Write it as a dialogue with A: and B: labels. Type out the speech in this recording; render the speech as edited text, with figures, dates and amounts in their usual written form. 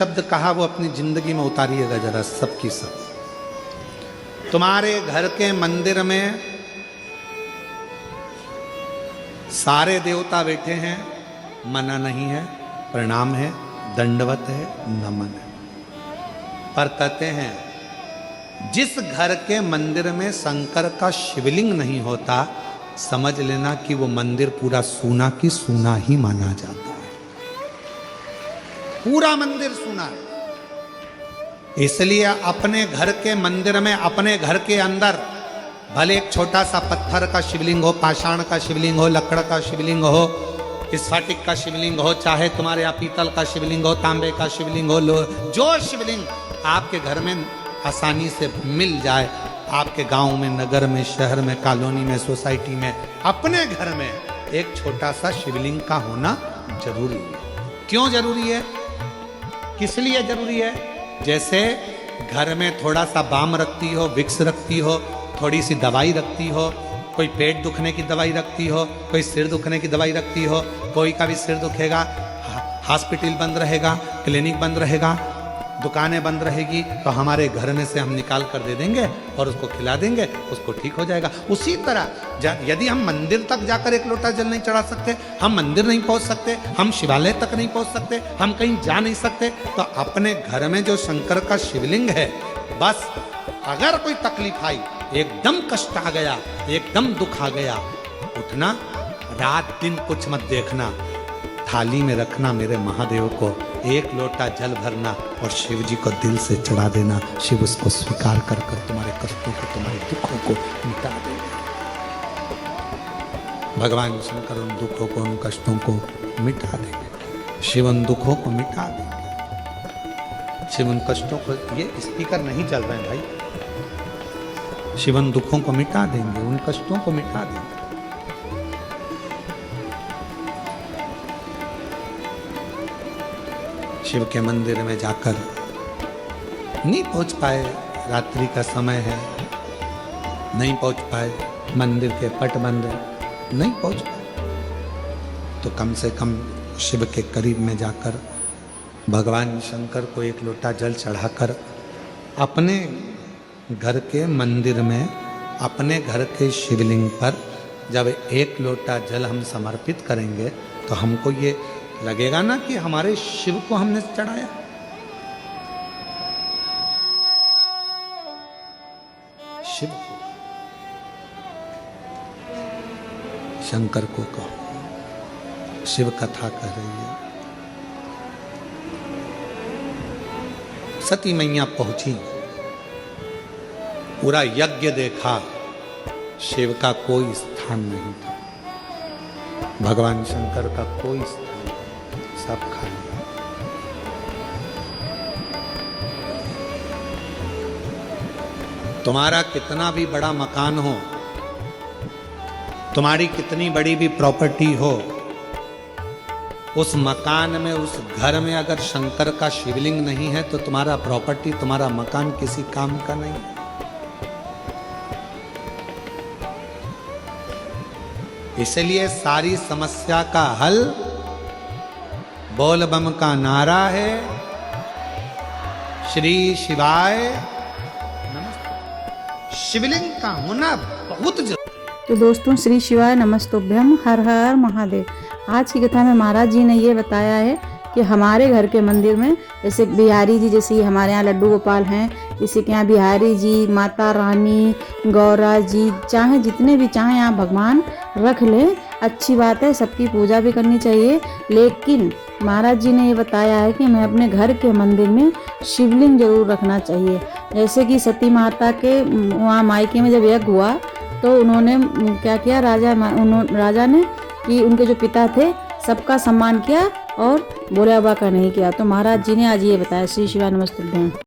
A: शब्द कहा वो अपनी जिंदगी में उतारिएगा जरा, सबकी सब। तुम्हारे घर के मंदिर में सारे देवता बैठे हैं, मना नहीं है, प्रणाम है, दंडवत है, नमन है, पर कहते हैं जिस घर के मंदिर में शंकर का शिवलिंग नहीं होता, समझ लेना कि वो मंदिर पूरा सूना की सूना ही माना जाता है। पूरा मंदिर सूना है। इसलिए अपने घर के मंदिर में, अपने घर के अंदर भले एक छोटा सा पत्थर का शिवलिंग हो, पाषाण का शिवलिंग हो, लकड़ का शिवलिंग हो, स्फटिक का शिवलिंग हो, चाहे तुम्हारे यहाँ पीतल का शिवलिंग हो, तांबे का शिवलिंग हो, जो शिवलिंग आपके घर में आसानी से मिल जाए, आपके गांव में, नगर में, शहर में, कॉलोनी में, सोसाइटी में, अपने घर में एक छोटा सा शिवलिंग का होना जरूरी है। क्यों जरूरी है, किस लिए जरूरी है? जैसे घर में थोड़ा सा बाम रखती हो, विक्स रखती हो, थोड़ी सी दवाई रखती हो, कोई पेट दुखने की दवाई रखती हो, कोई सिर दुखने की दवाई रखती हो, कोई का भी सिर दुखेगा, हॉस्पिटल बंद रहेगा, क्लिनिक बंद रहेगा, दुकानें बंद रहेगी, तो हमारे घर में से हम निकाल कर दे देंगे और उसको खिला देंगे, उसको ठीक हो जाएगा। उसी तरह यदि हम मंदिर तक जाकर एक लोटा जल नहीं चढ़ा सकते, हम मंदिर नहीं पहुंच सकते, हम शिवालय तक नहीं पहुंच सकते, हम कहीं जा नहीं सकते, तो अपने घर में जो शंकर का शिवलिंग है, बस अगर कोई तकलीफ आई, एकदम कष्ट आ गया, एकदम दुख आ गया, उठना, रात दिन कुछ मत देखना, थाली में रखना मेरे महादेव को, एक लोटा जल भरना और शिव जी को दिल से चढ़ा देना। शिव उसको स्वीकार कर तुम्हारे कष्टों को, तुम्हारे दुखों को मिटा देंगे। भगवान शंकर उन दुखों को, उन कष्टों को मिटा देंगे। शिव उन दुखों को मिटा देंगे। शिव उन कष्टों को, ये स्पीकर नहीं चल रहे हैं भाई, शिव उन दुखों को मिटा देंगे, उन कष्टों को मिटा देंगे। शिव के मंदिर में जाकर नहीं पहुंच पाए, रात्रि का समय है, नहीं पहुंच पाए, मंदिर के पट बंद है, नहीं पहुंच पाए, तो कम से कम शिव के करीब में जाकर भगवान शंकर को एक लोटा जल चढ़ाकर अपने घर के मंदिर में, अपने घर के शिवलिंग पर जब एक लोटा जल हम समर्पित करेंगे, तो हमको ये लगेगा ना कि हमारे शिव को हमने चढ़ाया। शिव को, शंकर को कहो, शिव कथा कह रही है। सती मैया पहुंची, पूरा यज्ञ देखा, शिव का कोई स्थान नहीं था, भगवान शंकर का कोई स्थान, सब खाली। तुम्हारा कितना भी बड़ा मकान हो, तुम्हारी कितनी बड़ी भी प्रॉपर्टी हो, उस मकान में, उस घर में अगर शंकर का शिवलिंग नहीं है, तो तुम्हारा प्रॉपर्टी, तुम्हारा मकान किसी काम का नहीं है। इसलिए सारी समस्या का हल बोल बम का नारा है, श्री शिवाय नमस्ते। शिवलिंग का होना बहुत जरूरी।
B: तो दोस्तों, श्री शिवाय नमस्तुभ्यम, हर हर महादेव। आज की कथा में महाराज जी ने ये बताया है कि हमारे घर के मंदिर में, जैसे बिहारी जी, जैसे हमारे यहाँ लड्डू गोपाल हैं, जैसे कि यहाँ बिहारी जी, माता रानी, गौरा जी, चाहे जितने भी चाहे यहाँ भगवान रख लें, अच्छी बात है, सबकी पूजा भी करनी चाहिए। लेकिन महाराज जी ने ये बताया है कि हमें अपने घर के मंदिर में शिवलिंग जरूर रखना चाहिए। जैसे कि सती माता के वहाँ मायके में जब यज्ञ हुआ, तो उन्होंने क्या किया, राजा ने कि उनके जो पिता थे सबका सम्मान किया और भोले बाबा का नहीं किया। तो महाराज जी ने आज ये बताया। श्री शिवाय नमस्तुभ्यं।